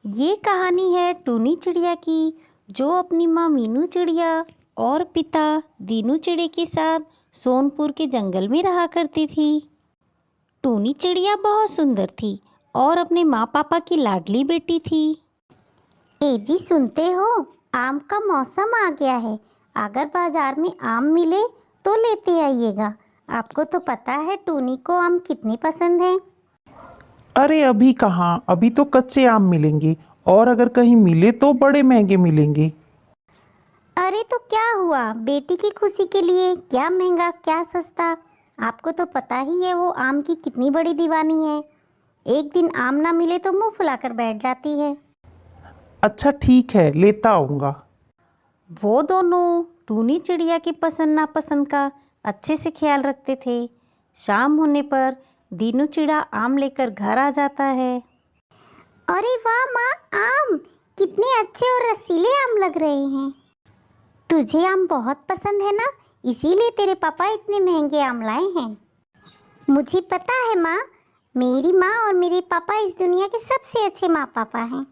ये कहानी है टूनी चिड़िया की, जो अपनी माँ मीनू चिड़िया और पिता दीनू चिड़िया के साथ सोनपुर के जंगल में रहा करती थी। टूनी चिड़िया बहुत सुंदर थी और अपने माँ पापा की लाडली बेटी थी। ए जी, सुनते हो? आम का मौसम आ गया है। अगर बाजार में आम मिले तो लेते आइएगा। आपको तो पता है टूनी को आम कितने पसंद हैं। अरे अभी कहाँ, अभी तो कच्चे आम मिलेंगे और अगर कहीं मिले तो बड़े महंगे मिलेंगे। अरे तो क्या हुआ, बेटी की खुशी के लिए क्या महंगा क्या सस्ता। आपको तो पता ही है वो आम की कितनी बड़ी दीवानी है। एक दिन आम ना मिले तो मुंह फुलाकर बैठ जाती है। अच्छा ठीक है, लेता आऊँगा। वो दोनों टूनी चिड़िया की पसंद नापसंद का अच्छे से ख्याल रखते थे। शाम होने पर दीनू चिड़ा आम लेकर घर आ जाता है। अरे वाह माँ, आम कितने अच्छे और रसीले आम लग रहे हैं। तुझे आम बहुत पसंद है ना, इसीलिए तेरे पापा इतने महंगे आम लाए हैं। मुझे पता है माँ, मेरी माँ और मेरे पापा इस दुनिया के सबसे अच्छे माँ पापा हैं।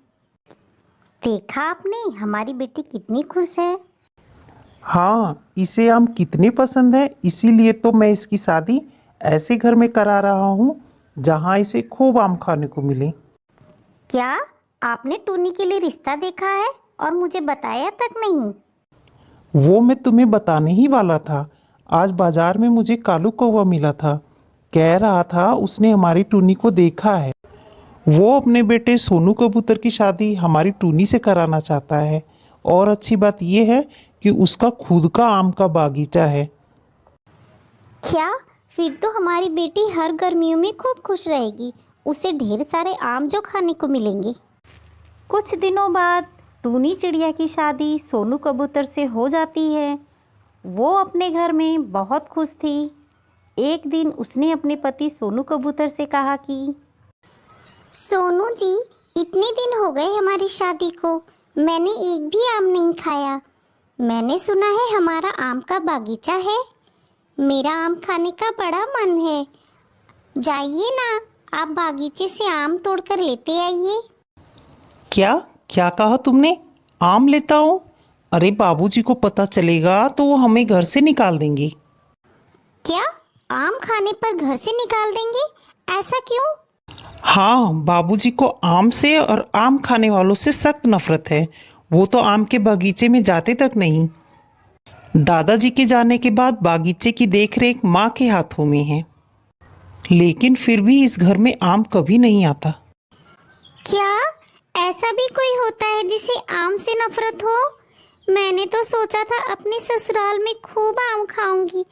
देखा आपने, हमारी बेटी कितनी खुश है। हाँ, इसे आम कितने पसंद है, इसीलिए तो मैं इसकी शादी ऐसे घर में करा रहा हूँ जहाँ इसे खूब आम खाने को मिले। क्या आपने टूनी के लिए रिश्ता देखा है और मुझे बताया तक नहीं? वो मैं तुम्हें बताने ही वाला था। आज बाजार में मुझे कालू कौवा मिला था। कह रहा था उसने हमारी टूनी को देखा है। वो अपने बेटे सोनू कबूतर की शादी हमारी टूनी से कराना चाहता है। और अच्छी बात यह है कि उसका खुद का आम का बागीचा है। क्या? फिर तो हमारी बेटी हर गर्मियों में खूब खुश रहेगी। उसे ढेर सारे आम जो खाने को मिलेंगे। कुछ दिनों बाद टूनी चिड़िया की शादी सोनू कबूतर से हो जाती है। वो अपने घर में बहुत खुश थी। एक दिन उसने अपने पति सोनू कबूतर से कहा कि सोनू जी, इतने दिन हो गए हमारी शादी को, मैंने एक भी आम नहीं खाया। मैंने सुना है हमारा आम का बागीचा है। मेरा आम खाने का बड़ा मन है। जाइए ना, आप बागीचे से आम तोड़कर लेते आइए। क्या क्या कहा तुमने? आम लेता हूँ? अरे बाबूजी को पता चलेगा तो वो हमें घर से निकाल देंगे। क्या? आम खाने पर घर से निकाल देंगे? ऐसा क्यों? हाँ, बाबूजी को आम से और आम खाने वालों से सख्त नफरत है। वो तो आम के बगीचे में जाते तक नहीं। दादाजी के जाने के बाद बागीचे की देखरेख माँ के हाथों में है। लेकिन फिर भी इस घर में आम कभी नहीं आता। क्या ऐसा भी कोई होता है जिसे आम से नफरत हो? मैंने तो सोचा था अपने ससुराल में खूब आम खाऊंगी,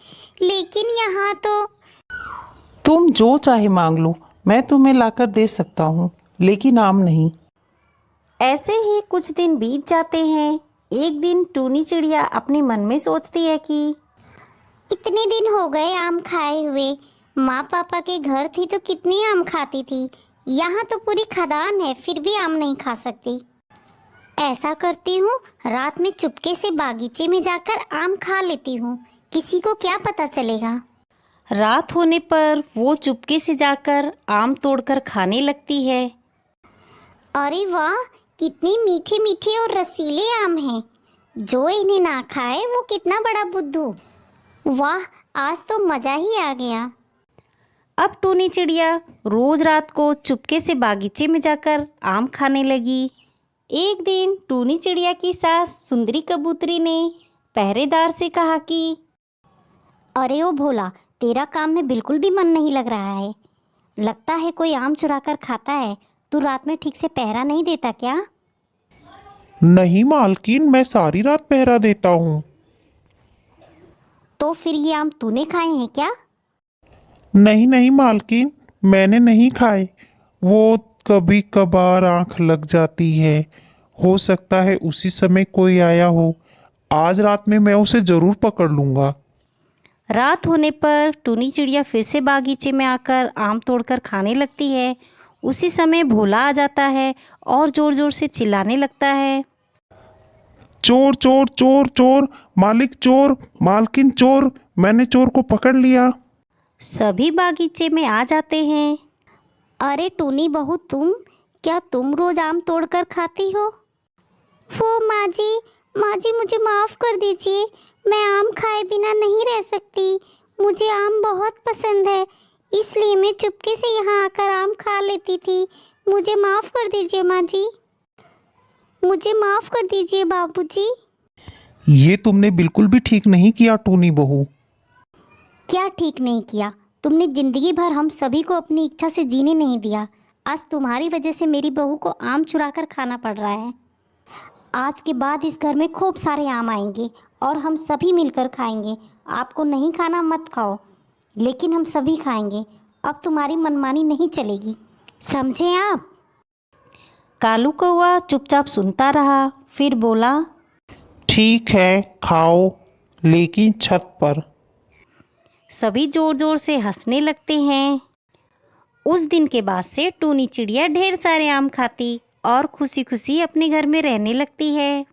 लेकिन यहाँ तो। तुम जो चाहे मांग लो, मैं तुम्हें लाकर दे सकता हूँ, लेकिन आम नहीं। ऐसे ही कुछ दिन बीत जाते हैं। एक दिन टूनी चिड़िया अपने मन में सोचती है कि इतने दिन हो गए आम खाए हुए। माँ पापा के घर थी तो कितनी आम खाती थी। यहाँ तो पूरी खदान है, फिर भी आम नहीं खा सकती। ऐसा करती हूँ, रात में चुपके से बागीचे में जाकर आम खा लेती हूँ। किसी को क्या पता चलेगा। रात होने पर वो चुपके से जाकर आम तोड़कर खाने लगती है। अरे वाह, कितनी मीठे मीठे और रसीले आम हैं। जो इन्हें ना खाए वो कितना बड़ा बुद्धू। वाह, आज तो मजा ही आ गया। अब टूनी चिड़िया रोज रात को चुपके से बागीचे में जाकर आम खाने लगी। एक दिन टूनी चिड़िया की सास सुंदरी कबूतरी ने पहरेदार से कहा कि अरे ओ भोला, तेरा काम में बिल्कुल भी मन नहीं लग रहा है। लगता है कोई आम चुरा कर खाता है। तू रात में ठीक से पहरा नहीं देता क्या? नहीं मालकिन, मैं सारी रात पहरा देता हूँ। तो फिर ये आम तूने खाए हैं क्या? नहीं नहीं मालकिन, मैंने नहीं खाए। वो कभी कभार आंख लग जाती है। हो सकता है उसी समय कोई आया हो। आज रात में मैं उसे जरूर पकड़ लूंगा। रात होने पर टूनी चिड़िया फिर से बागीचे में आकर आम तोड़कर खाने लगती है। उसी समय भोला आ जाता है और जोर जोर से चिल्लाने लगता है। चोर चोर चोर चोर, मालिक चोर, मालकिन चोर, मैंने चोर को पकड़ लिया। सभी बागीचे में आ जाते हैं। अरे टूनी बहू, तुम क्या तुम रोज आम तोड़कर खाती हो? वो माँ जी मुझे माफ़ कर दीजिए, मैं आम खाए बिना नहीं रह सकती। मुझे आम बहुत पसंद है, इसलिए मैं चुपके से यहाँ आकर आम खा लेती थी। मुझे माफ़ कर दीजिए माँ जी, मुझे माफ़ कर दीजिए बाबूजी। ये तुमने बिल्कुल भी ठीक नहीं किया टूनी बहू। क्या ठीक नहीं किया? तुमने जिंदगी भर हम सभी को अपनी इच्छा से जीने नहीं दिया। आज तुम्हारी वजह से मेरी बहू को आम चुरा कर खाना पड़ रहा है। आज के बाद इस घर में खूब सारे आम आएंगे और हम सभी मिलकर खाएंगे। आपको नहीं खाना मत खाओ, लेकिन हम सभी खाएंगे। अब तुम्हारी मनमानी नहीं चलेगी, समझे आप? कालू कौवा चुपचाप सुनता रहा, फिर बोला, ठीक है, खाओ, लेकिन छत पर। सभी जोर जोर से हंसने लगते हैं। उस दिन के बाद से टूनी चिड़िया ढेर सारे आम खाती और खुशी खुशी अपने घर में रहने लगती है।